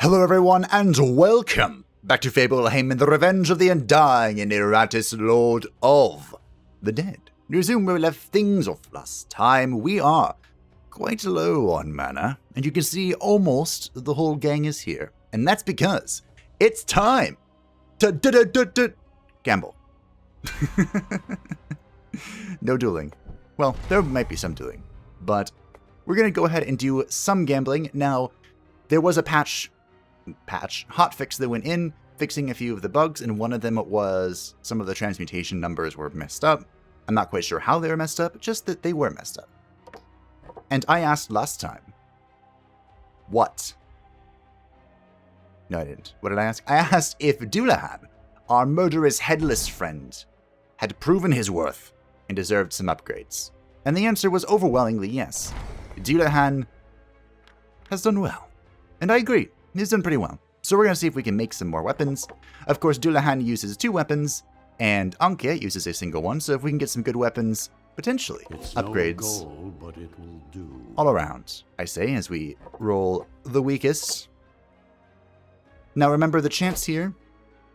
Hello everyone, and welcome back to Fableheim and the Revenge of the Undying Iratus, Lord of the Dead. Resume where we left things off last time. We are quite low on mana, and you can see almost the whole gang is here. And that's because it's time to gamble. No dueling. Well, there might be some dueling, but we're going to go ahead and do some gambling. Now, there was a hotfix that went in, fixing a few of the bugs, and one of them was some of the transmutation numbers were messed up. I'm not quite sure how they were messed up, just that they were messed up. And I asked last time, what? No, I didn't. What did I ask? I asked if Dullahan, our murderous headless friend, had proven his worth and deserved some upgrades. And the answer was overwhelmingly yes. Dullahan has done well. And I agree, he's done pretty well. So we're going to see if we can make some more weapons. Of course, Dullahan uses 2 weapons, and Anke uses a single one, so if we can get some good weapons, potentially, it's upgrades no goal, but it will do. All around, I say, as we roll the weakest. Now remember, the chance here,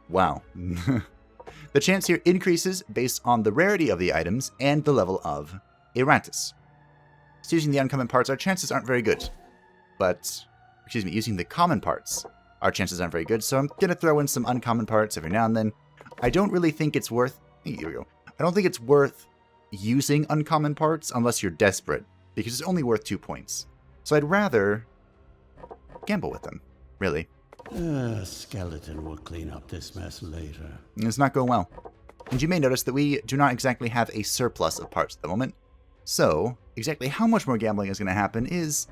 wow. The chance here increases based on the rarity of the items and the level of Iratus. So using the uncommon parts, our chances aren't very good. But, using the common parts, our chances aren't very good, so I'm going to throw in some uncommon parts every now and then. I don't really think it's worth... Here we go. I don't think it's worth using uncommon parts unless you're desperate, because it's only worth 2 points. So I'd rather gamble with them, really. Skeleton will clean up this mess later. It's not going well. And you may notice that we do not exactly have a surplus of parts at the moment. So, exactly how much more gambling is going to happen is,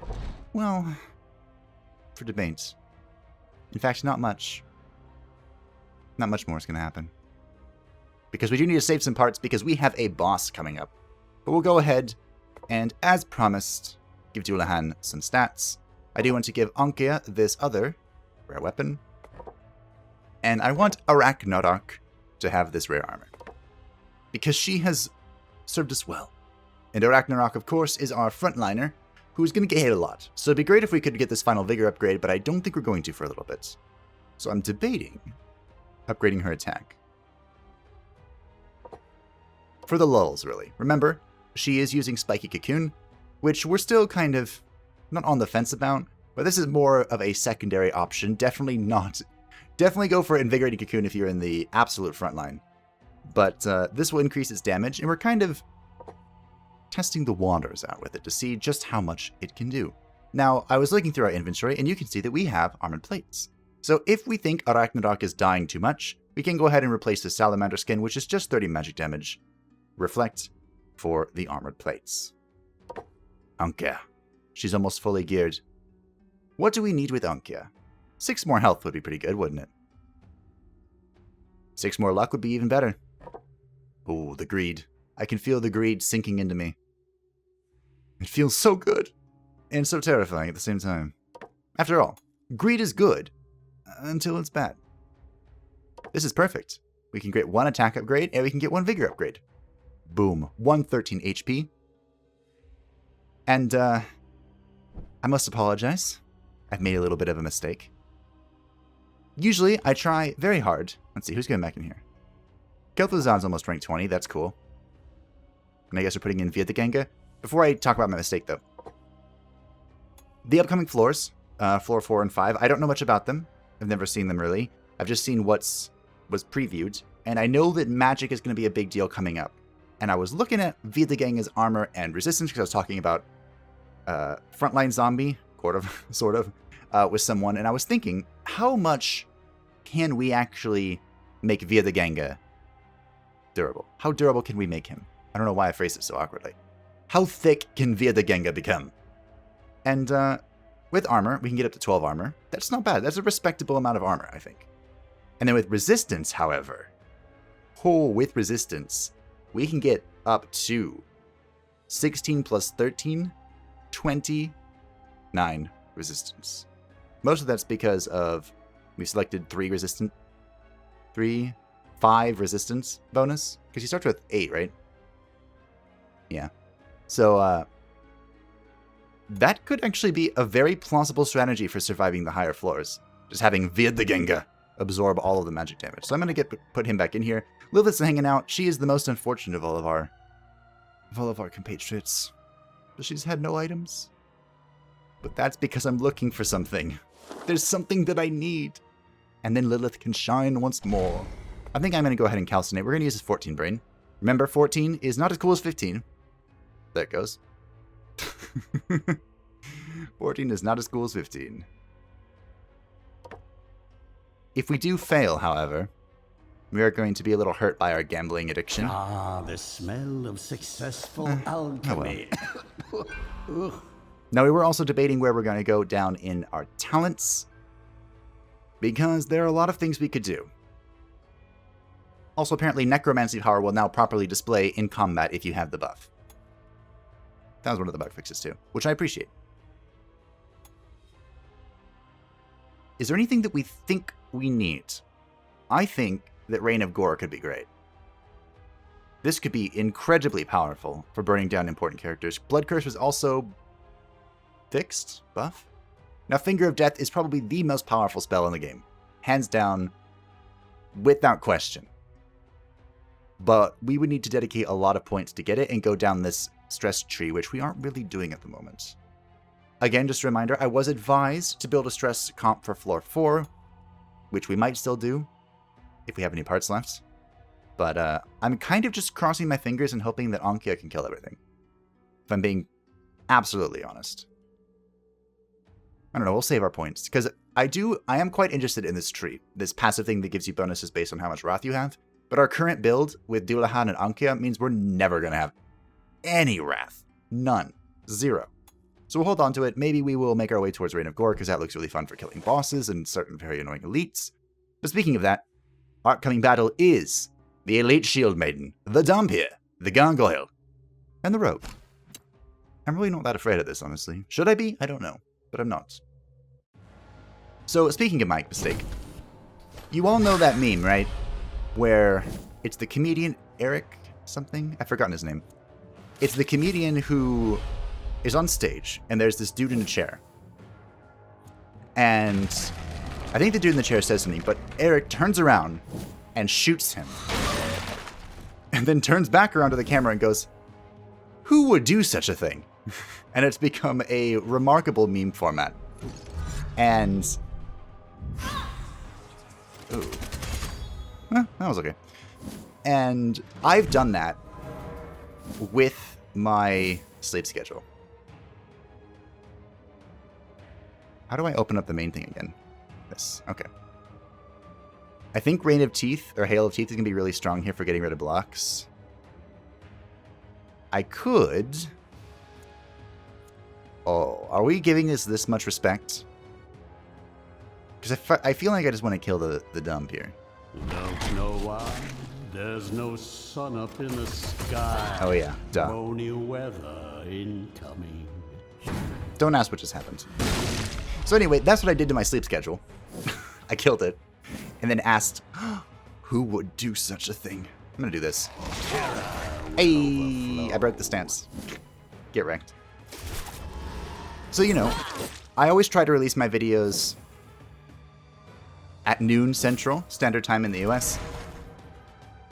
well, for debate. In fact, not much. Not much more is going to happen. Because we do need to save some parts because we have a boss coming up. But we'll go ahead and, as promised, give Dullahan some stats. I do want to give Anke this other rare weapon. And I want Ragnarok to have this rare armor. Because she has served us well. And Ragnarok, of course, is our frontliner, who's going to get hit a lot. So it'd be great if we could get this final vigor upgrade, but I don't think we're going to for a little bit. So I'm debating upgrading her attack. For the lulls, really. Remember, she is using Spiky Cocoon, which we're still kind of not on the fence about, but this is more of a secondary option. Definitely go for Invigorated Cocoon if you're in the absolute front line. But this will increase its damage, and we're kind of testing the waters out with it to see just how much it can do. Now, I was looking through our inventory, and you can see that we have armored plates. So if we think Ragnarok is dying too much, we can go ahead and replace the salamander skin, which is just 30 magic damage. Reflect for the armored plates. Anke. She's almost fully geared. What do we need with Anke? 6 more health would be pretty good, wouldn't it? 6 more luck would be even better. Ooh, the greed. I can feel the greed sinking into me. It feels so good, and so terrifying at the same time. After all, greed is good, until it's bad. This is perfect. We can get 1 attack upgrade, and we can get 1 vigor upgrade. Boom. 113 HP. And, I must apologize. I've made a little bit of a mistake. Usually, I try very hard. Let's see, who's going back in here? Kel'Thuzad's almost rank 20, that's cool. And I guess we're putting in Vietaganga. Before I talk about my mistake, though. The upcoming floors, floor 4 and 5, I don't know much about them. I've never seen them, really. I've just seen was previewed. And I know that magic is going to be a big deal coming up. And I was looking at Vietaganga's armor and resistance, because I was talking about frontline zombie, sort of, with someone. And I was thinking, how much can we actually make Vietaganga durable? How durable can we make him? I don't know why I phrased it so awkwardly. How thick can Vietaganga become? And with armor, we can get up to 12 armor. That's not bad. That's a respectable amount of armor, I think. And then with resistance, however, with resistance, we can get up to 16 plus 13, 29 resistance. Most of that's because of we selected 5 resistance bonus, because you start with 8, right? Yeah. So, that could actually be a very plausible strategy for surviving the higher floors. Just having Vidgenga absorb all of the magic damage. So I'm going to put him back in here. Lilith's hanging out. She is the most unfortunate of all of our compatriots. But she's had no items. But that's because I'm looking for something. There's something that I need. And then Lilith can shine once more. I think I'm going to go ahead and calcinate. We're going to use his 14 brain. Remember, 14 is not as cool as 15. There it goes. 14 is not as cool as 15. If we do fail, however, we are going to be a little hurt by our gambling addiction. Ah, the smell of successful alchemy. Well. Now, we were also debating where we're going to go down in our talents, because there are a lot of things we could do. Also, apparently, necromancy power will now properly display in combat if you have the buff. That was one of the bug fixes too, which I appreciate. Is there anything that we think we need? I think that Reign of Gore could be great. This could be incredibly powerful for burning down important characters. Blood Curse was also fixed, buff. Now, Finger of Death is probably the most powerful spell in the game. Hands down, without question. But we would need to dedicate a lot of points to get it and go down this stress tree, which we aren't really doing at the moment. Again, just a reminder, I was advised to build a stress comp for floor 4, which we might still do if we have any parts left. But I'm kind of just crossing my fingers and hoping that Ankia can kill everything. If I'm being absolutely honest. I don't know, we'll save our points. Because I am quite interested in this tree. This passive thing that gives you bonuses based on how much wrath you have. But our current build with Dullahan and Ankia means we're never going to have any wrath. None. Zero. So we'll hold on to it. Maybe we will make our way towards Reign of Gore, because that looks really fun for killing bosses and certain very annoying elites. But speaking of that, our upcoming battle is the Elite Shield Maiden, the Dhampir, the Gargoyle, and the Rogue. I'm really not that afraid of this, honestly. Should I be? I don't know. But I'm not. So, speaking of my mistake, you all know that meme, right? Where it's the comedian Eric something? I've forgotten his name. It's the comedian who is on stage, and there's this dude in a chair. And I think the dude in the chair says something, but Eric turns around and shoots him. And then turns back around to the camera and goes, "Who would do such a thing?" And it's become a remarkable meme format. And ooh. That was okay. And I've done that with my sleep schedule. How do I open up the main thing again? This. Okay. I think Rain of Teeth, or Hail of Teeth, is going to be really strong here for getting rid of blocks. I could... Oh, are we giving this much respect? Because I feel like I just want to kill the dump here. Don't know why. There's no sun up in the sky. Oh yeah, duh. Phony weather incoming. Don't ask what just happened. So anyway, that's what I did to my sleep schedule. I killed it. And then asked, who would do such a thing? I'm gonna do this. Hey, I broke the stance. Get wrecked. So, you know, I always try to release my videos at noon Central Standard Time in the US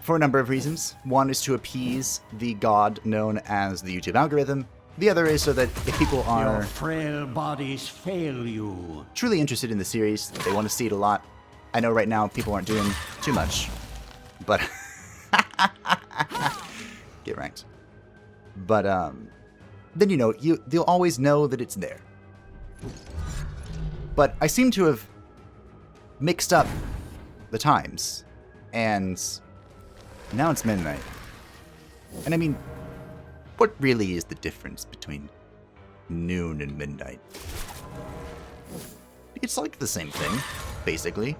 for a number of reasons. One is to appease the god known as the YouTube algorithm. The other is so that if people are Your frail bodies fail you. truly interested in the series, they want to see it a lot. I know right now people aren't doing too much, but get ranked. But then you know they'll always know that it's there. But I seem to have mixed up the times, and now it's midnight. And I mean, what really is the difference between noon and midnight? It's like the same thing, basically.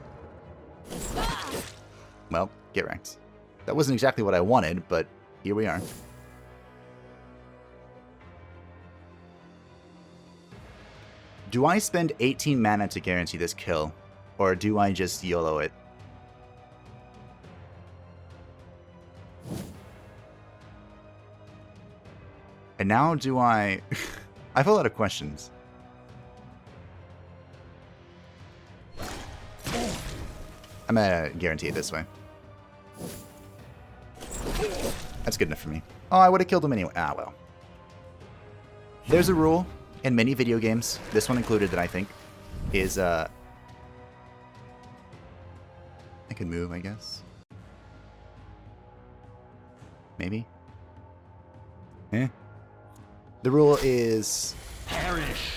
Well, get wrecked. That wasn't exactly what I wanted, but here we are. Do I spend 18 mana to guarantee this kill, or do I just YOLO it? And now do I... I have a lot of questions. I'm gonna guarantee it this way. That's good enough for me. Oh, I would have killed him anyway. Ah, well. There's a rule in many video games, this one included, that I think is, I can move, I guess. Maybe? Eh. The rule is Perish.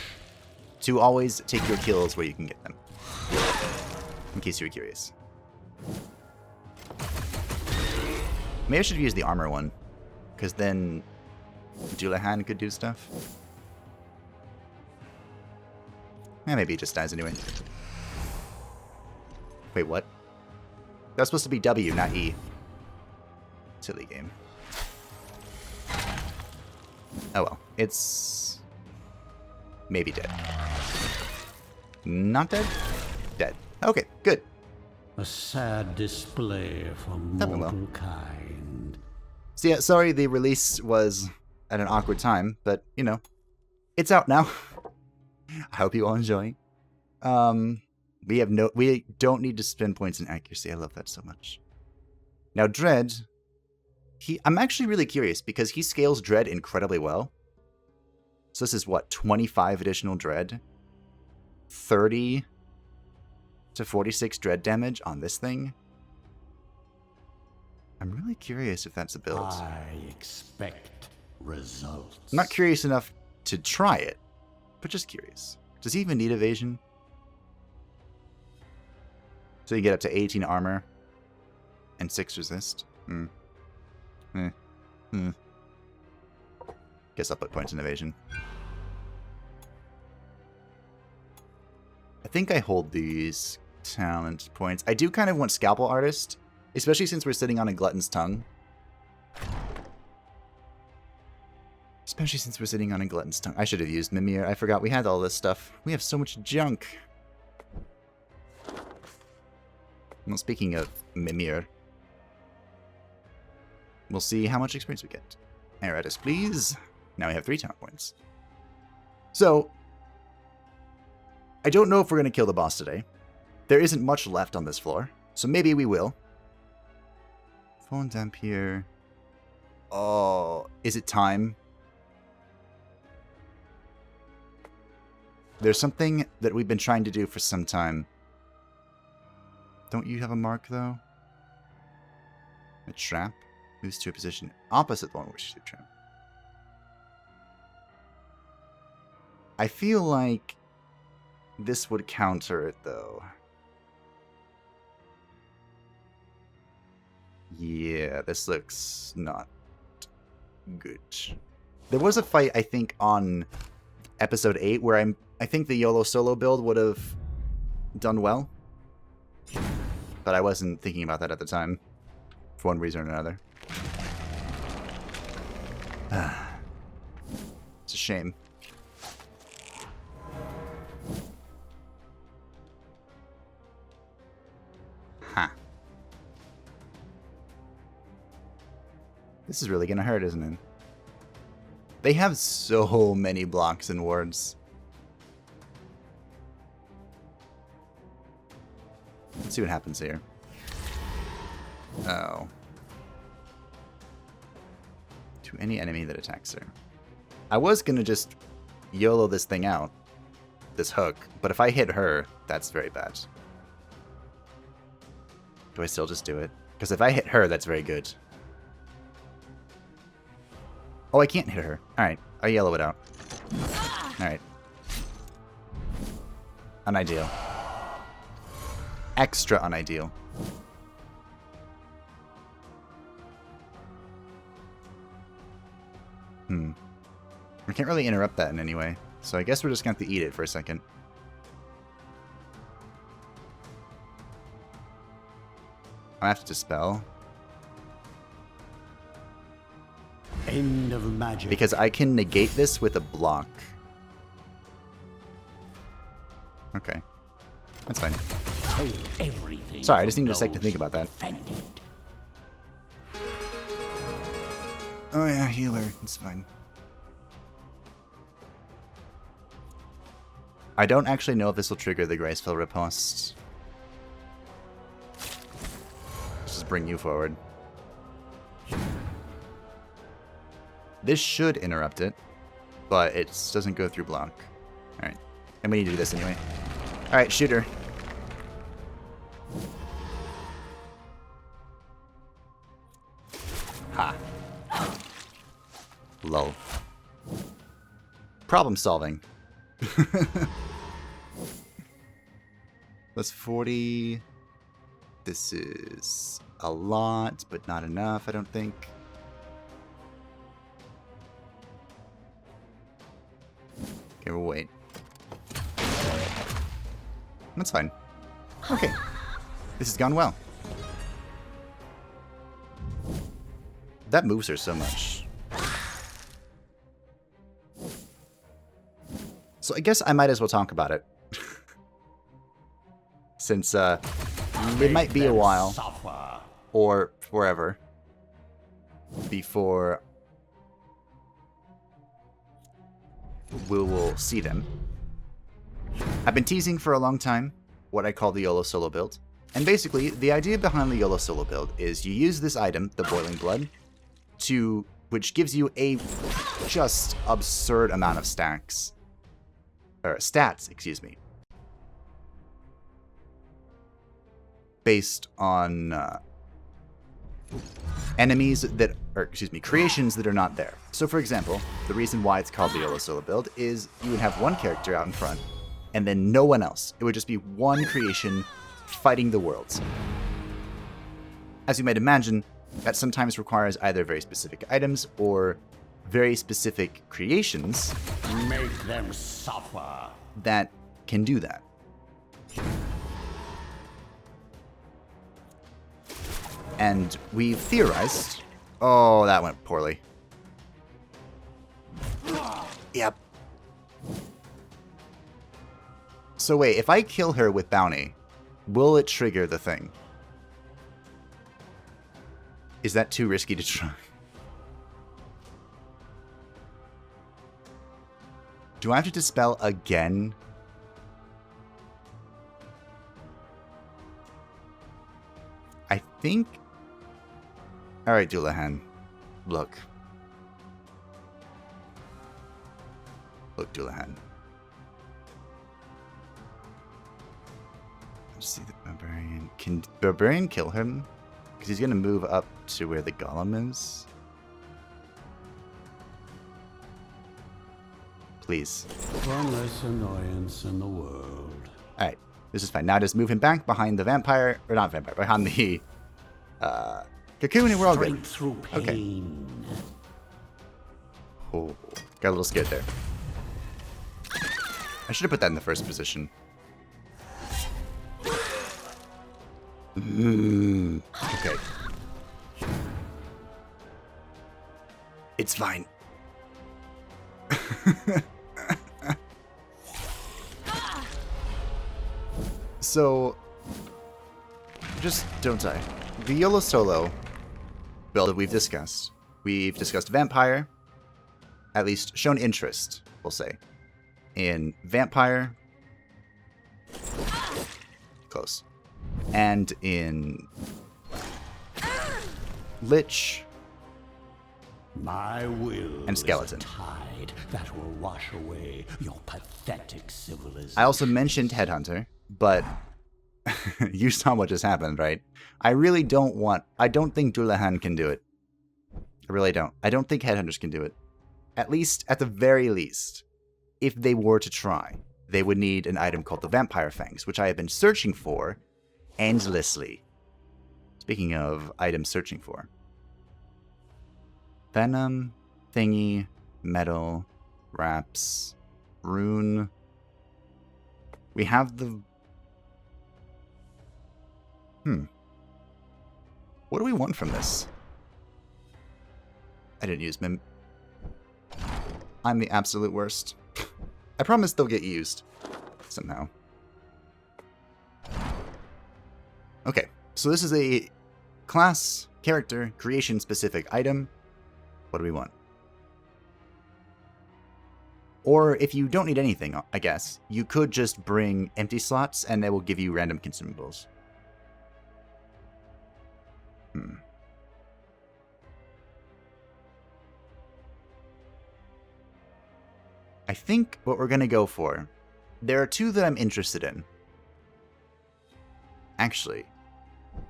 to always take your kills where you can get them. In case you were curious. Maybe I should use the armor one, because then Dullahan could do stuff. Maybe he just dies anyway. Wait, what? That's supposed to be W, not E. Silly game. Oh well. It's maybe dead. Not dead? Dead. Okay, good. A sad display from Nothing well. mortal kind. So yeah, sorry the release was at an awkward time, but you know, it's out now. I hope you all enjoy. We don't need to spend points in accuracy. I love that so much. Now Dread, I'm actually really curious because he scales Dread incredibly well. So this is what, 25 additional Dread, 30 to 46 Dread damage on this thing. I'm really curious if that's a build. I expect results. I'm not curious enough to try it, but just curious. Does he even need evasion? So you get up to 18 armor and 6 resist. Guess I'll put points in evasion. I think I hold these talent points. I do kind of want Scalpel Artist, especially since we're sitting on a Glutton's Tongue. I should have used Mimir. I forgot we had all this stuff. We have so much junk. Well, speaking of Mimir, we'll see how much experience we get. Iratus, please. Now we have 3 talent points. So, I don't know if we're going to kill the boss today. There isn't much left on this floor, so maybe we will. Phone damp here. Oh, is it time? There's something that we've been trying to do for some time. Don't you have a mark, though? A trap? Moves to a position opposite the one which is a trap. I feel like this would counter it, though. Yeah, this looks not good. There was a fight, I think, on episode 8 where I think the YOLO solo build would have done well. But I wasn't thinking about that at the time, for one reason or another. It's a shame. Huh. This is really gonna hurt, isn't it? They have so many blocks and wards. Let's see what happens here. Oh. To any enemy that attacks her. I was gonna just YOLO this thing out. This hook. But if I hit her, that's very bad. Do I still just do it? Because if I hit her, that's very good. Oh, I can't hit her. Alright, I'll yellow it out. Alright. Unideal. Extra unideal. I can't really interrupt that in any way, so I guess we're just going to have to eat it for a second. I have to dispel. End of magic. Because I can negate this with a block. Okay. That's fine. Everything. Sorry, I just needed a sec to think about that. Offended. Oh yeah, healer. It's fine. I don't actually know if this will trigger the Graceful Riposte. just bring you forward. This should interrupt it, but it doesn't go through block. Alright. And we need to do this anyway. Alright, shoot her. Ha. Lol. Problem solving. That's 40. This is a lot, but not enough, I don't think. Okay, we'll wait. That's fine. Okay. This has gone well. That moves her so much. So I guess I might as well talk about it. Since it might be a while, or forever, before we will see them. I've been teasing for a long time what I call the YOLO solo build. And basically, the idea behind the YOLO solo build is you use this item, the Boiling Blood, which gives you a just absurd amount of stats, excuse me. Based on creations that are not there. So for example, the reason why it's called the YOLO solo build is you would have one character out in front, and then no one else. It would just be one creation fighting the worlds. As you might imagine, that sometimes requires either very specific items or very specific creations. Make them suffer. That can do that. And we've theorized... Oh, that went poorly. Yep. So wait, if I kill her with bounty, will it trigger the thing? Is that too risky to try? Do I have to dispel again? I think... Alright, Dullahan. Look. Look, Dullahan. Let's see the Barbarian. Can Barbarian kill him? Because he's going to move up to where the Golem is. Please. One less annoyance in the world. Alright, this is fine. Now just move him back behind the vampire, or not vampire, behind the cocoon, and we're all good. Through pain. Okay. Oh, got a little scared there. I should have put that in the first position. Okay. It's fine. So, just don't die. The YOLO solo build that we've discussed. We've discussed Vampire, at least shown interest, we'll say, in Vampire, close, and in Lich, my will and Skeleton. is a tide that will wash away your pathetic civilization. I also mentioned Headhunter, but you saw what just happened, right? I really don't think Dullahan can do it. I really don't. I don't think Headhunters can do it. At least, at the very least, if they were to try, they would need an item called the Vampire Fangs, which I have been searching for endlessly. Speaking of items searching for. Venom, Thingy, Metal, Wraps, Rune. We have the... What do we want from this? I didn't use Mim. I'm the absolute worst. I promise they'll get used. Somehow. Okay, so this is a class, character, creation specific item. What do we want? Or if you don't need anything, I guess, you could just bring empty slots and they will give you random consumables. Hmm. I think what we're going to go for, there are two that I'm interested in. Actually,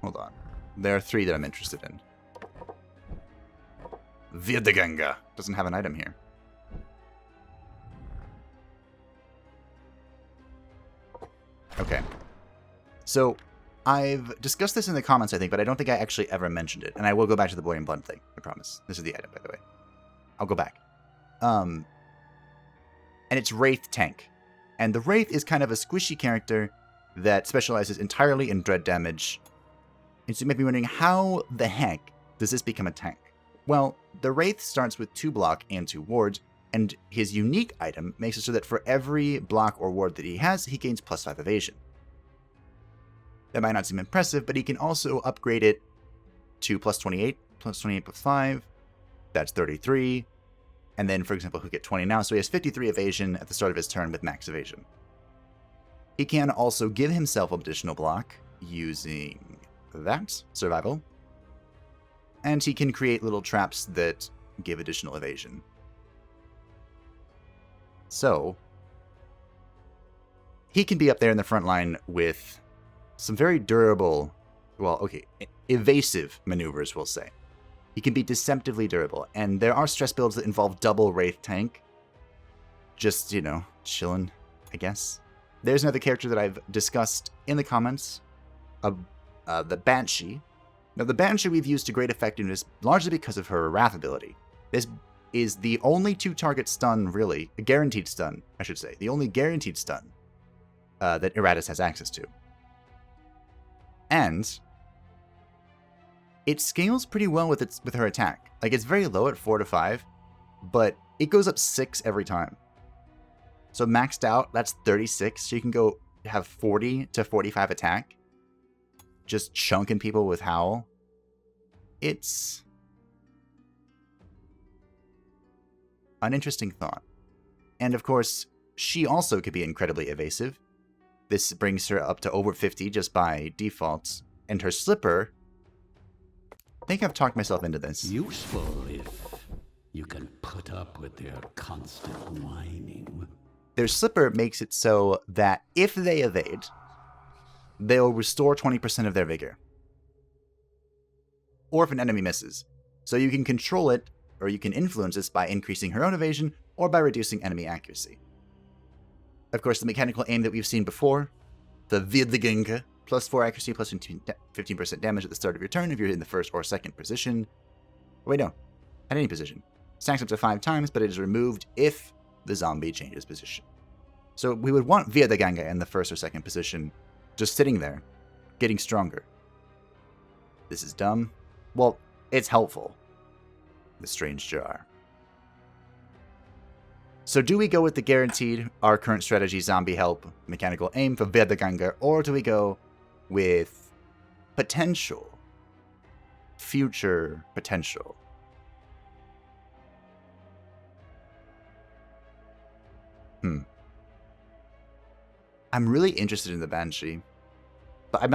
hold on. There are three that I'm interested in. Virdeganga doesn't have an item here. Okay. So, I've discussed this in the comments, I think, but I don't think I actually ever mentioned it. And I will go back to the Boy and Blood thing, I promise. This is the item, by the way. I'll go back. And it's Wraith Tank. And the Wraith is kind of a squishy character that specializes entirely in dread damage. And so you might be wondering, how the heck does this become a tank? Well, the Wraith starts with 2 block and 2 ward, and his unique item makes it so that for every block or ward that he has, he gains +5 evasion. That might not seem impressive, but he can also upgrade it to +28, +28 +5, that's 33, and then, for example, he'll get 20 now, so he has 53 evasion at the start of his turn with max evasion. He can also give himself additional block using that, survival, and he can create little traps that give additional evasion. So, he can be up there in the front line with some very durable, well, okay, evasive maneuvers, we'll say. He can be deceptively durable, and there are stress builds that involve double Wraith Tank. Just, you know, chilling, I guess. There's another character that I've discussed in the comments, the Banshee. Now, the Banshee we've used to great effectiveness largely because of her Wrath ability. This is the only 2-target stun, really, a guaranteed stun, I should say, the only guaranteed stun that Iratus has access to. And it scales pretty well with her attack. Like, it's very low at 4 to 5, but it goes up 6 every time. So maxed out, that's 36, so you can go have 40 to 45 attack. Just chunking people with Howl. It's an interesting thought. And of course, she also could be incredibly evasive. This brings her up to over 50 just by default. And her slipper, I think I've talked myself into this. Useful if you can put up with their constant whining. Their slipper makes it so that if they evade, they'll restore 20% of their vigor. Or if an enemy misses. So you can control it, or you can influence this by increasing her own evasion, or by reducing enemy accuracy. Of course, the mechanical aim that we've seen before, the Virdeganga, +4 accuracy, +15% damage at the start of your turn if you're in the first or second position. Wait, no. At any position. Stacks up to 5 times, but it is removed if the zombie changes position. So we would want Virdeganga in the first or second position, just sitting there, getting stronger. This is dumb. Well, it's helpful. The Strange Jar. So do we go with the guaranteed, our current strategy, zombie help, mechanical aim for Virdeganga, or do we go with potential, future potential? I'm really interested in the Banshee, but I'm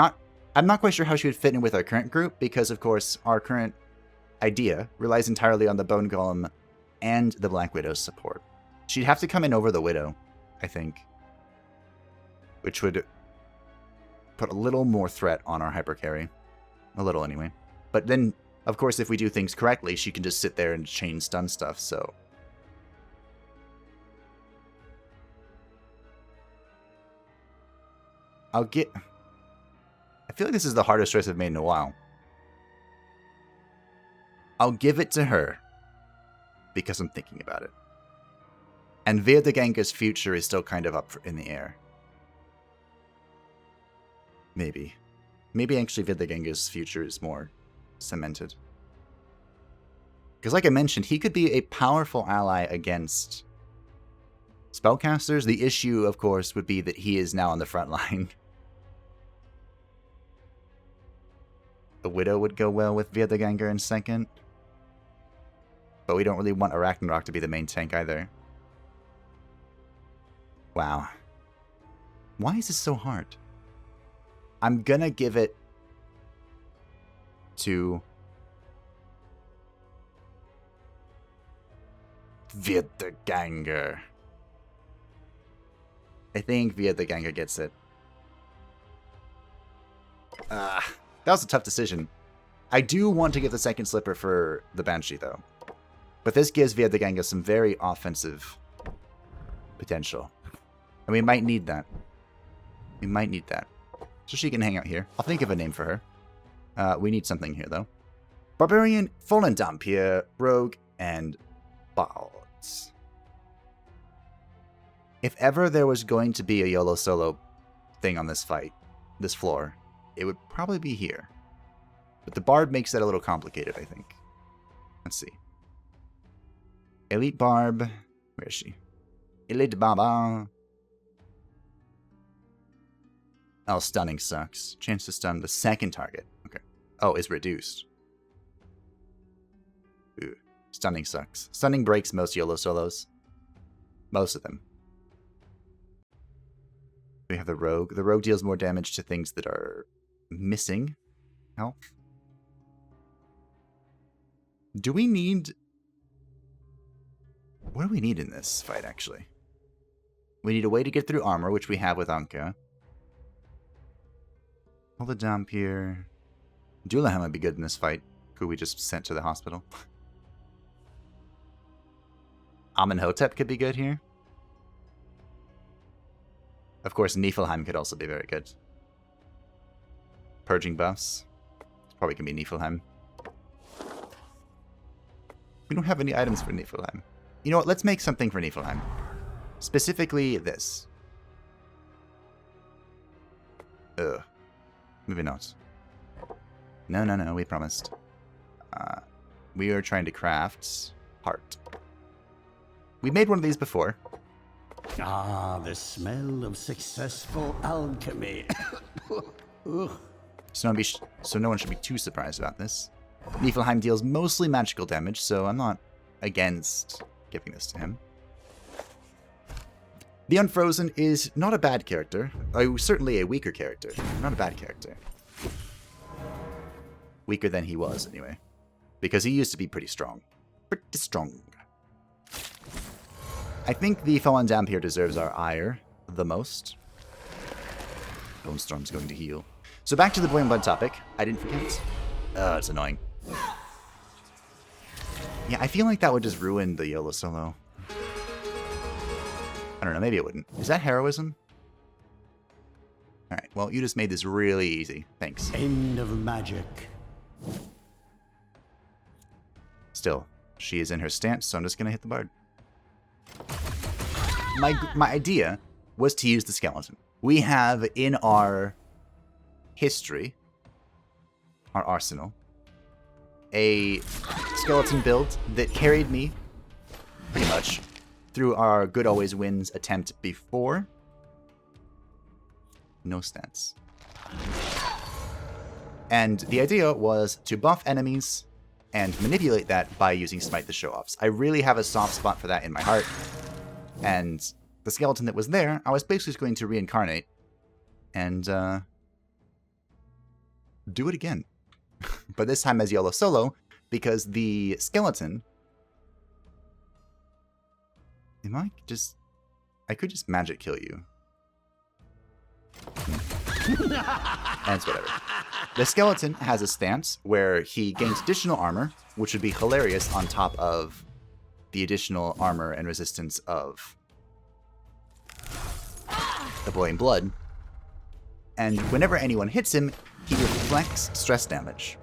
not quite sure how she would fit in with our current group, because of course our current idea relies entirely on the Bone Golem and the Black Widow's support. She'd have to come in over the Widow, I think, which would put a little more threat on our hypercarry. A little, anyway. But then, of course, if we do things correctly, she can just sit there and chain stun stuff, so... I feel like this is the hardest choice I've made in a while. I'll give it to her, because I'm thinking about it. And Virdeganga's future is still kind of up in the air. Maybe. Maybe actually Virdeganga's future is more cemented. Because like I mentioned, he could be a powerful ally against spellcasters. The issue, of course, would be that he is now on the front line. The Widow would go well with Virdeganga in second. But we don't really want Arachnarok to be the main tank either. Wow. Why is this so hard? I'm gonna give it to Vietaganger. I think Vietaganger gets it. That was a tough decision. I do want to give the second slipper for the Banshee, though. But this gives Vietaganger some very offensive potential. And we might need that. We might need that. So she can hang out here. I'll think of a name for her. We need something here, though. Barbarian, Fallen Dampier, Rogue, and Balds. If ever there was going to be a YOLO solo thing on this floor, it would probably be here. But the Bard makes that a little complicated, I think. Let's see. Elite Barb. Where is she? Elite Baba. Oh, stunning sucks. Chance to stun the second target. Okay. Oh, is reduced. Ooh. Stunning sucks. Stunning breaks most YOLO solos. Most of them. We have the Rogue. The Rogue deals more damage to things that are missing health. Do we need... What do we need in this fight, actually? We need a way to get through armor, which we have with Anka. Hold the dump here. Dullahan might be good in this fight. Who we just sent to the hospital. Amenhotep could be good here. Of course, Niflheim could also be very good. Purging buffs. It's probably going to be Niflheim. We don't have any items for Niflheim. You know what? Let's make something for Niflheim. Specifically this. Ugh. Maybe not. No, we promised. We are trying to craft heart. We made one of these before. Ah, the smell of successful alchemy. So no one should be too surprised about this. Niflheim deals mostly magical damage, so I'm not against giving this to him. The Unfrozen is not a bad character. Certainly a weaker character. Not a bad character. Weaker than he was, anyway. Because he used to be pretty strong. Pretty strong. I think the Fallen Dampier deserves our ire the most. Bone Storm's going to heal. So back to the Boy and Blood topic. I didn't forget. It's annoying. Yeah, I feel like that would just ruin the YOLO solo. I don't know, maybe it wouldn't. Is that heroism? Alright, well, you just made this really easy. Thanks. End of magic. Still, she is in her stance, so I'm just gonna hit the Bard. My idea was to use the skeleton. We have in our history, our arsenal, a skeleton build that carried me, pretty much, through our Good Always Wins attempt before. No stats. And the idea was to buff enemies and manipulate that by using Smite the Show-Offs. I really have a soft spot for that in my heart. And the skeleton that was there, I was basically just going to reincarnate and do it again. But this time as YOLO solo, because the skeleton... I could just magic kill you. And it's whatever. The skeleton has a stance where he gains additional armor, which would be hilarious on top of the additional armor and resistance of the Boy in Blood. And whenever anyone hits him, he reflects stress damage.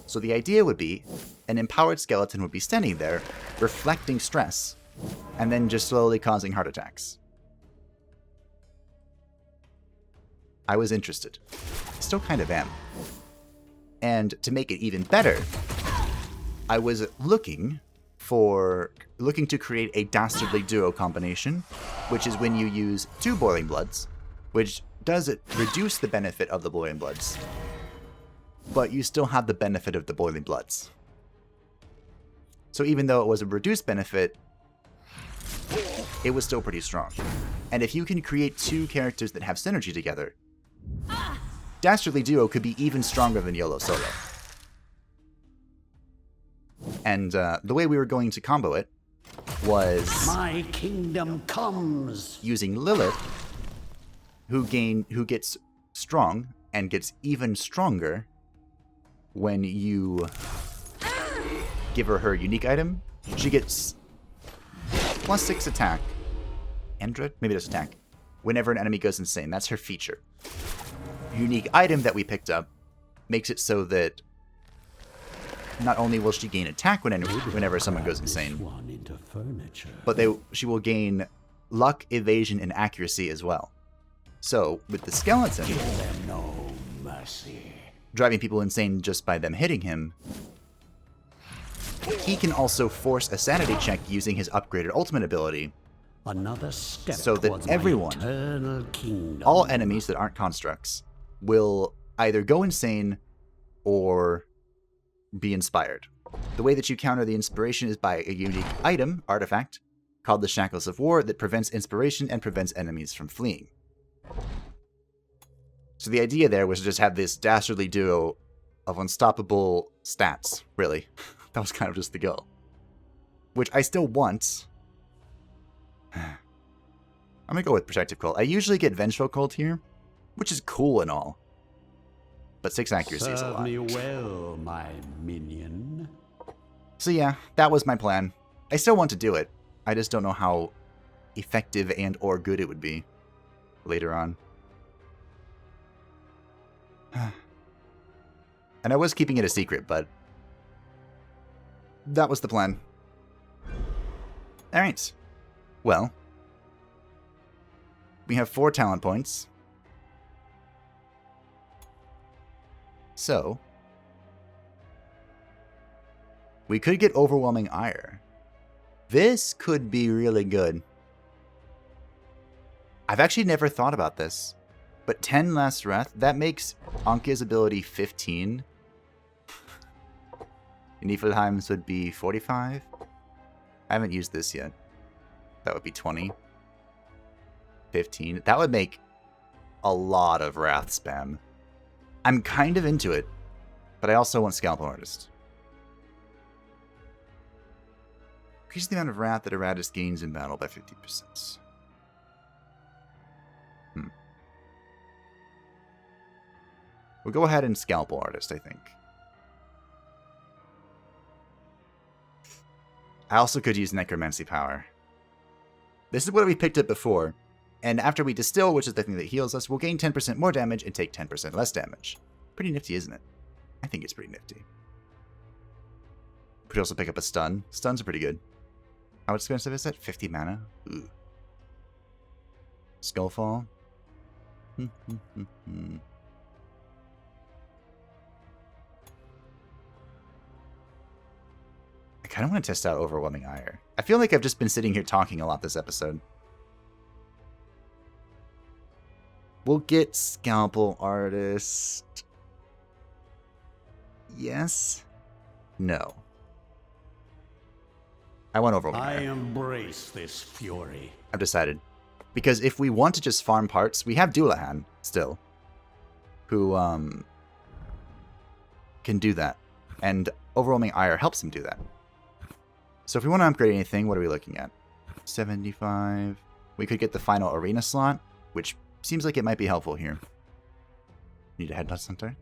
So the idea would be an empowered skeleton would be standing there, reflecting stress, and then just slowly causing heart attacks. I was interested. Still kind of am. And to make it even better, I was looking to create a dastardly duo combination, which is when you use 2 Boiling Bloods, which does reduce the benefit of the Boiling Bloods, but you still have the benefit of the Boiling Bloods. So even though it was a reduced benefit, it was still pretty strong. And if you can create 2 characters that have synergy together, Dastardly Duo could be even stronger than YOLO solo. And the way we were going to combo it was My kingdom comes. using Lilith, who gets strong and gets even stronger when you give her unique item. She gets +6 attack. Andred? Maybe just attack. Whenever an enemy goes insane. That's her feature. Unique item that we picked up makes it so that not only will she gain attack whenever someone goes insane, but she will gain luck, evasion, and accuracy as well. So, with the skeleton, No mercy. driving people insane just by them hitting him, he can also force a sanity check using his upgraded ultimate ability, Another step so that towards my everyone, eternal kingdom. all enemies that aren't constructs, will either go insane or be inspired. The way that you counter the inspiration is by a unique item, artifact, called the Shackles of War, that prevents inspiration and prevents enemies from fleeing. So the idea there was to just have this dastardly duo of unstoppable stats, really. That was kind of just the goal. Which I still want. I'm gonna go with Protective Cult. I usually get Vengeful Cult here, which is cool and all. But 6 accuracy is a Serve lot. me well, my minion. So yeah, that was my plan. I still want to do it. I just don't know how effective and or good it would be later on. And I was keeping it a secret, but that was the plan. Alright. Well, we have 4 talent points. So, we could get Overwhelming Ire. This could be really good. I've actually never thought about this. But 10 less Wrath, that makes Anke's ability 15. Niflheim's would be 45. I haven't used this yet. That would be 20. 15. That would make a lot of Wrath spam. I'm kind of into it, but I also want Scalpel Artist. Increase the amount of Wrath that Iratus gains in battle by 50%. We'll go ahead and Scalpel Artist, I think. I also could use Necromancy Power. This is what we picked up before. And after we distill, which is the thing that heals us, we'll gain 10% more damage and take 10% less damage. Pretty nifty, isn't it? I think it's pretty nifty. Could also pick up a stun. Stuns are pretty good. How expensive is it? 50 mana? Ooh. Skullfall. I kind of want to test out Overwhelming Ire. I feel like I've just been sitting here talking a lot this episode. We'll get Scalpel Artist. Yes? No. I want Overwhelming I Ire. embrace this fury. I've decided. Because if we want to just farm parts, we have Dullahan still. Who, can do that. And Overwhelming Ire helps him do that. So if we want to upgrade anything, what are we looking at? 75. We could get the final arena slot, which seems like it might be helpful here. Need a Headless Hunter.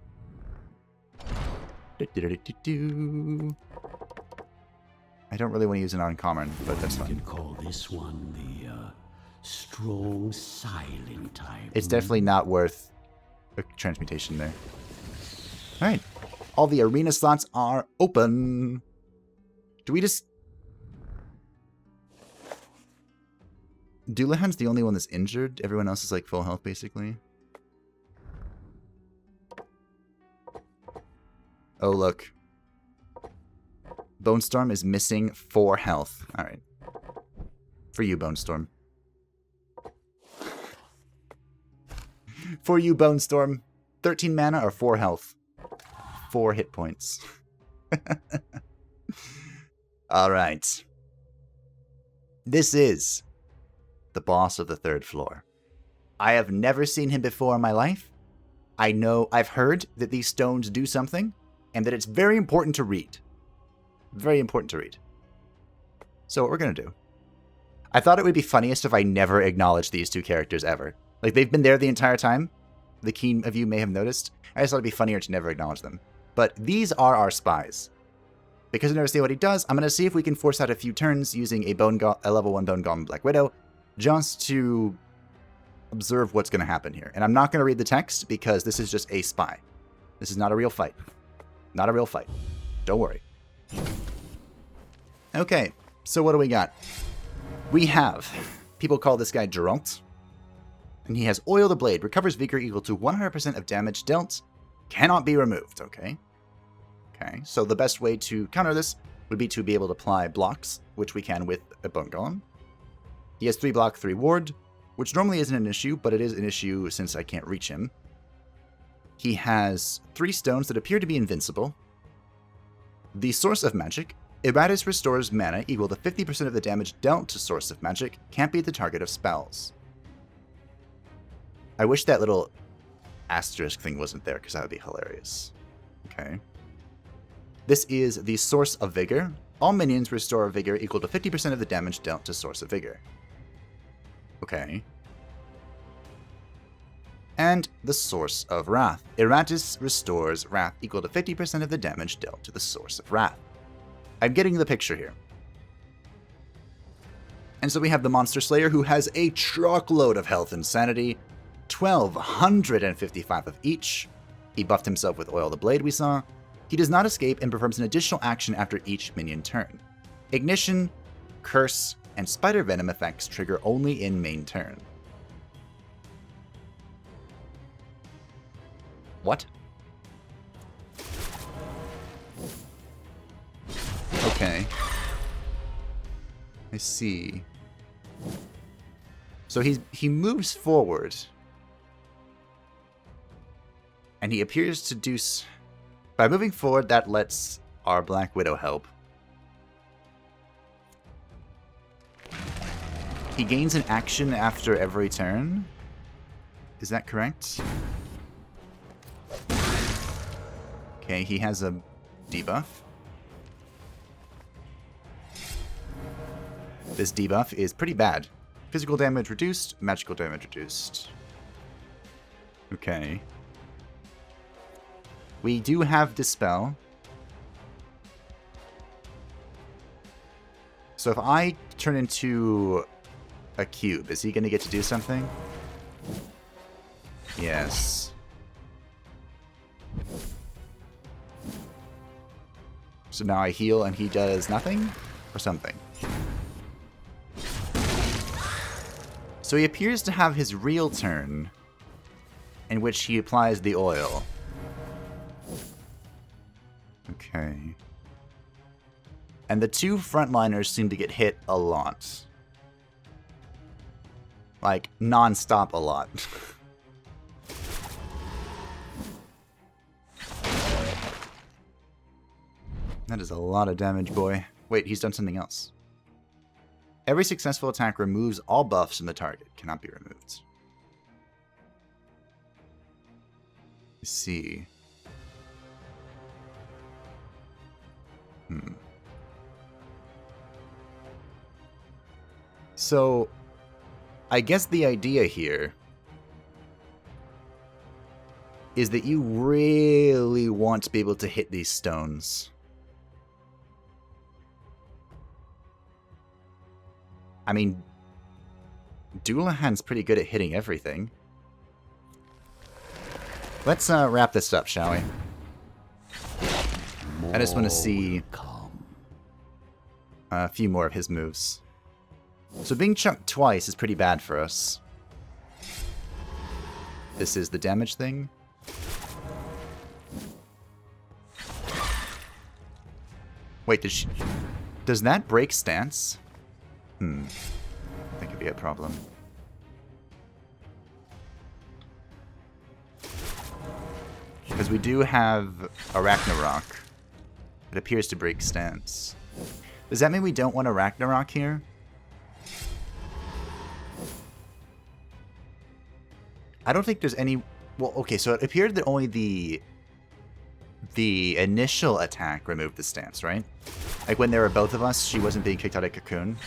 I don't really want to use an uncommon, but that's You fine. can call this one the strong silent type. It's definitely not worth a transmutation there. Alright. All the arena slots are open. Do we just... Dullahan's the only one that's injured. Everyone else is like full health, basically. Oh, look. Bone Storm is missing 4 health. Alright. For you, Bone Storm. For you, Bone Storm. 13 mana or 4 health? 4 hit points. Alright. This is the boss of the 3rd floor. I have never seen him before in my life. I've heard that these stones do something, and that it's very important to read. Very important to read. So what we're going to do. I thought it would be funniest if I never acknowledged these two characters ever. Like, they've been there the entire time. The keen of you may have noticed. I just thought it'd be funnier to never acknowledge them. But these are our spies. Because I never see what he does, I'm going to see if we can force out a few turns using a level 1 Bone Golem Black Widow, just to observe what's going to happen here. And I'm not going to read the text, because this is just a spy. This is not a real fight. Not a real fight. Don't worry. Okay, so what do we got? We have, people call this guy Geralt, and he has Oil the Blade, recovers vigor equal to 100% of damage dealt, cannot be removed, okay? Okay, so the best way to counter this would be to be able to apply blocks, which we can with a Bone Golem. He has 3 block, 3 ward, which normally isn't an issue, but it is an issue since I can't reach him. He has 3 stones that appear to be invincible. The Source of Magic, Iratus restores mana equal to 50% of the damage dealt to Source of Magic, can't be the target of spells. I wish that little asterisk thing wasn't there, because that would be hilarious. Okay. This is the Source of Vigor. All minions restore vigor equal to 50% of the damage dealt to Source of Vigor. Okay. And the Source of Wrath. Iratus restores wrath equal to 50% of the damage dealt to the Source of Wrath. I'm getting the picture here. And so we have the Monster Slayer, who has a truckload of health and sanity, 1,255 of each. He buffed himself with Oil the Blade, we saw. He does not escape and performs an additional action after each minion turn. Ignition, Curse, and Spider Venom effects trigger only in main turn. What? Okay. I see. So he moves forward. And he appears to do... By moving forward, that lets our Black Widow help. He gains an action after every turn. Is that correct? Okay, he has a debuff. This debuff is pretty bad. Physical damage reduced, magical damage reduced. Okay. We do have Dispel. So if I turn into a cube, is he going to get to do something? Yes. So now I heal and he does nothing? Or something. So he appears to have his real turn, in which he applies the oil. Okay. And the 2 frontliners seem to get hit a lot. Like, non-stop a lot. That is a lot of damage, boy. Wait, he's done something else. Every successful attack removes all buffs from the target. Cannot be removed. Let's see. So, I guess the idea here is that you really want to be able to hit these stones. I mean, Doulahan's pretty good at hitting everything. Let's wrap this up, shall we? I just want to see a few more of his moves. So being chunked twice is pretty bad for us. This is the damage thing. Wait, does that break stance? That could be a problem. Because we do have a Ragnarok. It appears to break stance. Does that mean we don't want a Ragnarok here? I don't think there's any... Well, okay, so it appeared that only the the initial attack removed the stance, right? Like when there were both of us, she wasn't being kicked out of Cocoon.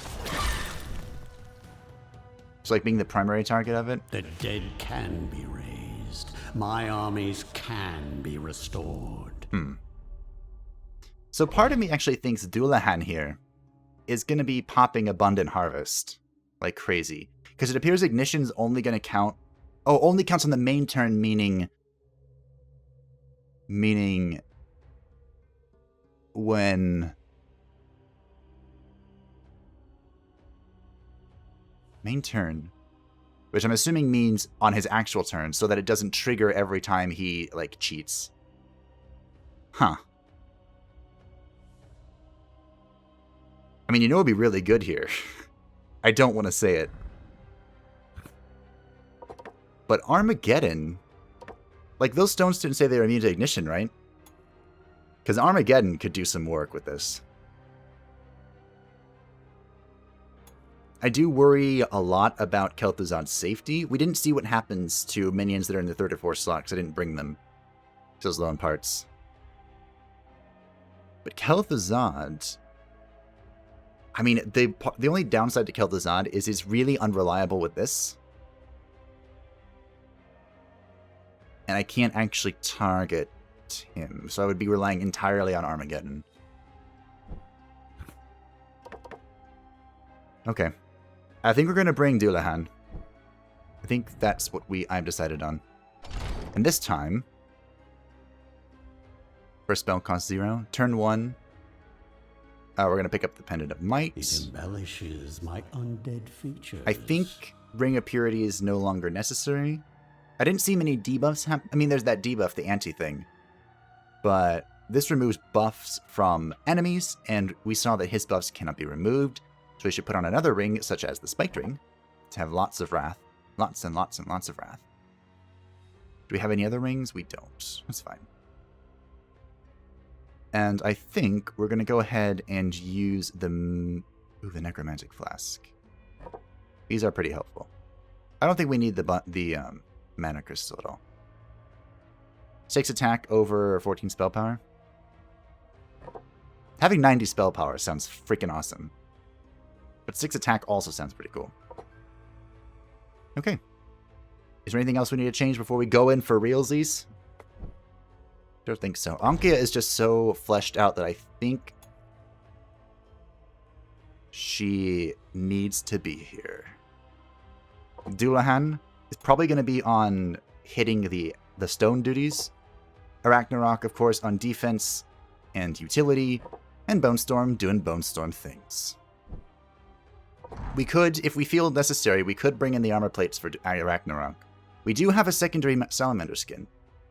It's like being the primary target of it. The dead can be raised. My armies can be restored. So part of me actually thinks Dullahan here is going to be popping Abundant Harvest like crazy. Because it appears Ignition's only going to count... Oh, only counts on the main turn, meaning when... Main turn. Which I'm assuming means on his actual turn, so that it doesn't trigger every time he, like, cheats. Huh. I mean, you know it would be really good here. I don't want to say it. But Armageddon... Like, those stones didn't say they were immune to Ignition, right? Because Armageddon could do some work with this. I do worry a lot about Kel'Thuzad's safety. We didn't see what happens to minions that are in the 3rd or 4th slot, because I didn't bring them to those lone parts. But Kel'Thuzad... I mean, the only downside to Kel'Thuzad is he's really unreliable with this. And I can't actually target him, so I would be relying entirely on Armageddon. Okay. I think we're going to bring Dullahan. I think that's what I've decided on. And this time, first spell cost 0. Turn 1, we're going to pick up the Pendant of Might. It embellishes my undead features. I think Ring of Purity is no longer necessary. I didn't see many debuffs happen. I mean, there's that debuff, the anti-thing. But this removes buffs from enemies, and we saw that his buffs cannot be removed. So we should put on another ring, such as the Spiked Ring, to have lots of wrath. Lots and lots and lots of wrath. Do we have any other rings? We don't. That's fine. And I think we're going to go ahead and use the Necromantic Flask. These are pretty helpful. I don't think we need the Mana Crystal at all. 6 attack over 14 spell power. Having 90 spell power sounds freaking awesome. But 6 attack also sounds pretty cool. Okay. Is there anything else we need to change before we go in for realsies? Don't think so. Ankia is just so fleshed out that I think she needs to be here. Dullahan is probably going to be on hitting the stone duties. Arachnarok, of course, on defense and utility. And Bone Storm doing Bone Storm things. We could, if we feel necessary, we could bring in the armor plates for Arachnarok. We do have a secondary Salamander skin.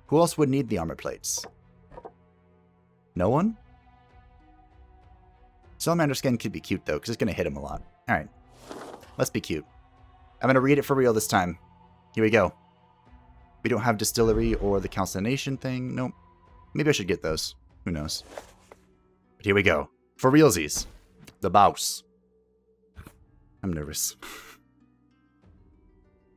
Who else would need the armor plates? No one? Salamander skin could be cute, though, because it's going to hit him a lot. Alright. Let's be cute. I'm going to read it for real this time. Here we go. We don't have Distillery or the Calcination thing. Nope. Maybe I should get those. Who knows? But here we go. For realsies. The Baus. I'm nervous.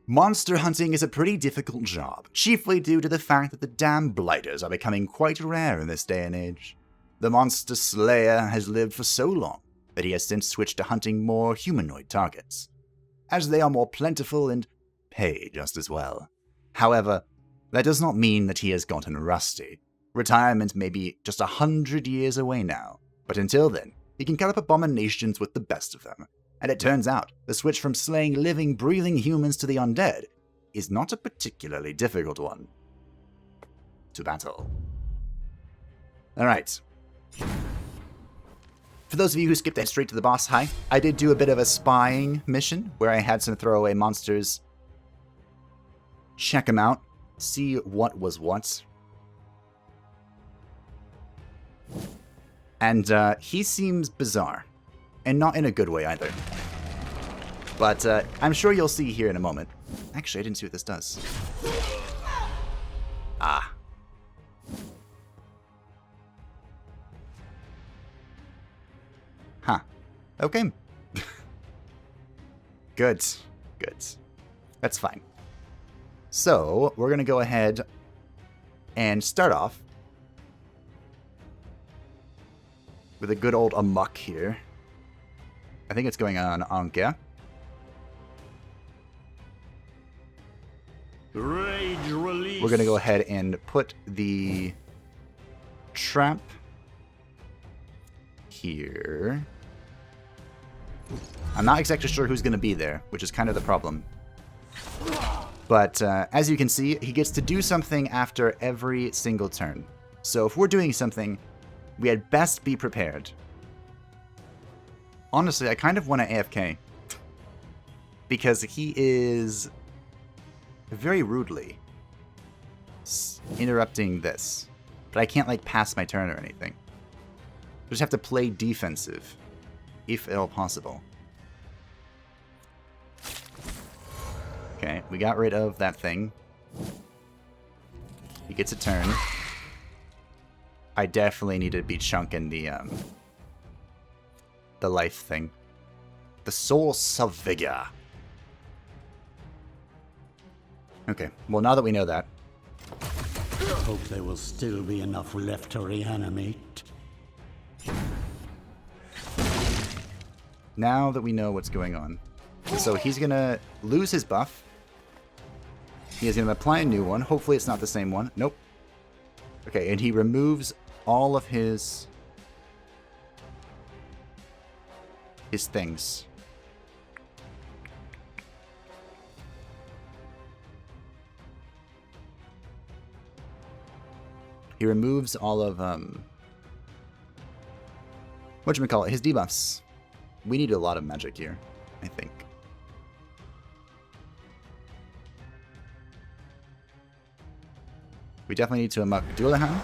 Monster hunting is a pretty difficult job, chiefly due to the fact that the damn blighters are becoming quite rare in this day and age. The monster slayer has lived for so long that he has since switched to hunting more humanoid targets, as they are more plentiful and pay just as well. However, that does not mean that he has gotten rusty. Retirement may be just 100 years away now, but until then, he can cut up abominations with the best of them. And it turns out, the switch from slaying living, breathing humans to the undead is not a particularly difficult one. To battle. Alright. For those of you who skipped that straight to the boss, hi. I did do a bit of a spying mission, where I had some throwaway monsters check them out, see what was what. And he seems bizarre. And not in a good way either. But I'm sure you'll see here in a moment. Actually, I didn't see what this does. Ah. Huh. Okay. Good. Good. That's fine. So, we're going to go ahead and start off with a good old amok here. I think it's going on Anke. Rage release. We're going to go ahead and put the trap here. I'm not exactly sure who's going to be there, which is kind of the problem. But as you can see, he gets to do something after every single turn. So if we're doing something, we had best be prepared. Honestly, I kind of want to AFK. Because he is very rudely interrupting this. But I can't, like, pass my turn or anything. I just have to play defensive, if at all possible. Okay, we got rid of that thing. He gets a turn. I definitely need to be chunking the life thing. The Soul Savigga. Okay, well now that we know that. Hope there will still be enough left to reanimate. Now that we know what's going on. So he's gonna lose his buff. He is gonna apply a new one. Hopefully it's not the same one. Nope. Okay, and he removes all of his things. He removes all of whatchamacallit, his debuffs. We need a lot of magic here, I think. We definitely need to unlock Dualahan.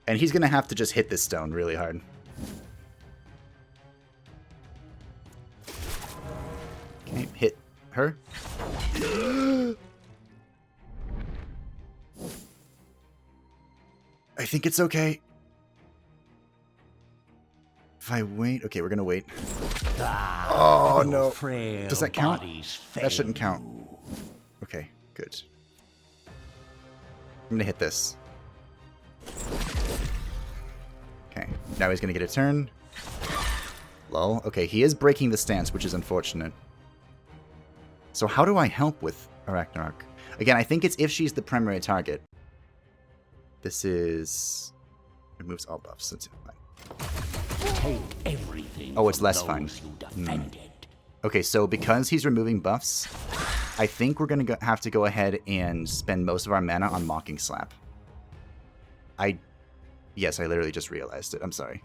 And he's gonna have to just hit this stone really hard. Okay, hit her. I think it's okay. If I wait... Okay, we're gonna wait. Oh, no. Does that count? That shouldn't count. Okay, good. I'm gonna hit this. Okay, now he's gonna get a turn. Lol. Okay, he is breaking the stance, which is unfortunate. So how do I help with Ragnarok? Again, I think it's if she's the primary target. This is... Removes all buffs. That's fine. Take everything. Oh, it's less fine. Okay, so because he's removing buffs, I think we're going to have to go ahead and spend most of our mana on Mocking Slap. Yes, I literally just realized it. I'm sorry.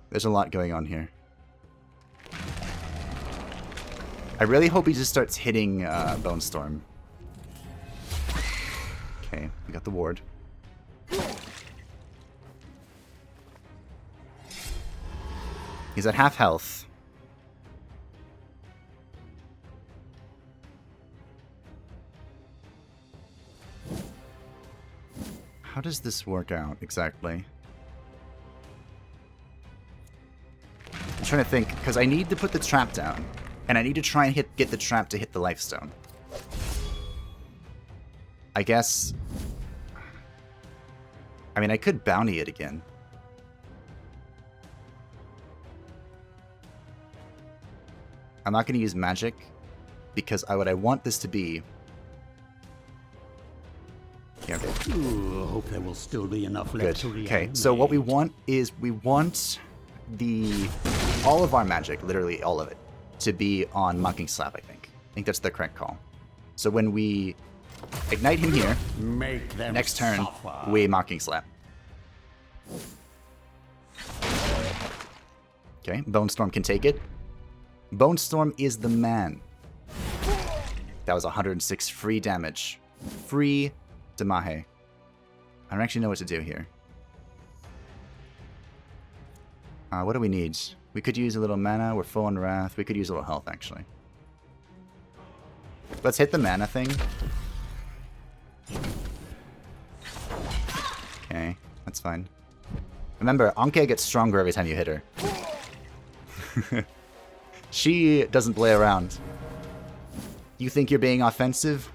There's a lot going on here. I really hope he just starts hitting Bone Storm. Okay, we got the ward. He's at half health. How does this work out exactly? I'm trying to think, because I need to put the trap down. And I need to try and get the trap to hit the lifestone. I guess... I mean, I could bounty it again. I'm not going to use magic, because what I want this to be... Yeah, okay. Ooh, I hope there will still be enough left to reanimate. Okay, so what we want is we want all of our magic, literally all of it, to be on Mocking Slap, I think. I think that's the correct call. So when we ignite him here, next turn, suffer. we Mocking Slap. Okay, Bone Storm can take it. Bone Storm is the man. That was 106 free damage. Free Damahe. I don't actually know what to do here. What do we need? We could use a little mana. We're full on Wrath. We could use a little health, actually. Let's hit the mana thing. Okay, that's fine. Remember, Anke gets stronger every time you hit her. She doesn't play around. You think you're being offensive?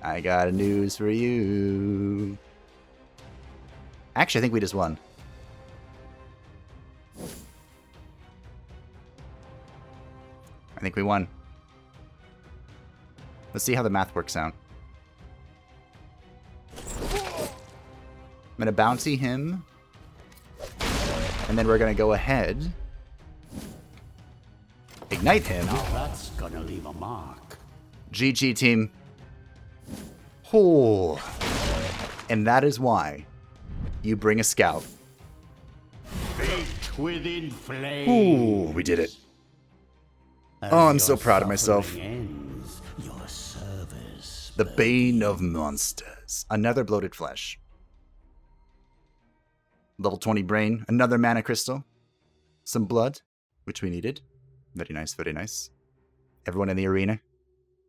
I got news for you. Actually, I think we just won. I think we won. Let's see how the math works out. I'm going to bounty him. And then we're going to go ahead. Ignite him. Now that's gonna leave a mark. GG, team. Oh. And that is why you bring a scout. Baked within flames. Ooh, we did it. Oh, I'm so proud of myself. Ends, your service. The bane of monsters. Another bloated flesh. Level 20 brain. Another mana crystal. Some blood, which we needed. Very nice, very nice. Everyone in the arena.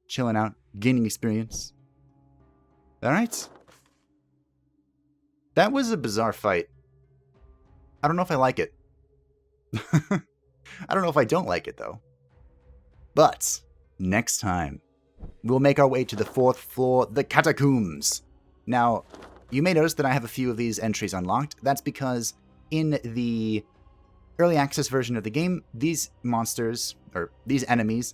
Chilling out. Gaining experience. Alright. That was a bizarre fight. I don't know if I like it. I don't know if I don't like it, though. But, next time, we'll make our way to the 4th floor, the Catacombs. Now, you may notice that I have a few of these entries unlocked. That's because in the early access version of the game, these monsters, or these enemies,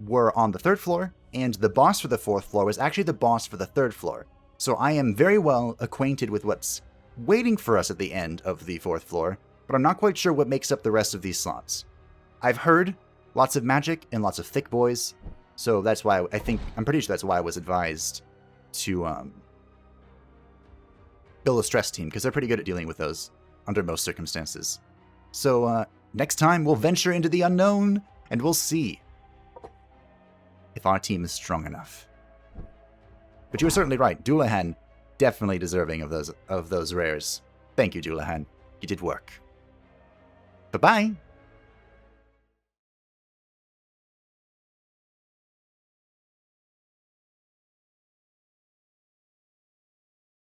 were on the 3rd floor, and the boss for the 4th floor was actually the boss for the 3rd floor. So I am very well acquainted with what's waiting for us at the end of the 4th floor, but I'm not quite sure what makes up the rest of these slots. I've heard lots of magic and lots of thick boys, so that's why I'm pretty sure that's why I was advised to build a stress team, because they're pretty good at dealing with those under most circumstances. So next time we'll venture into the unknown, and we'll see if our team is strong enough. But you were certainly right. Dullahan, definitely deserving of those rares. Thank you, Dullahan. You did work. Bye-bye.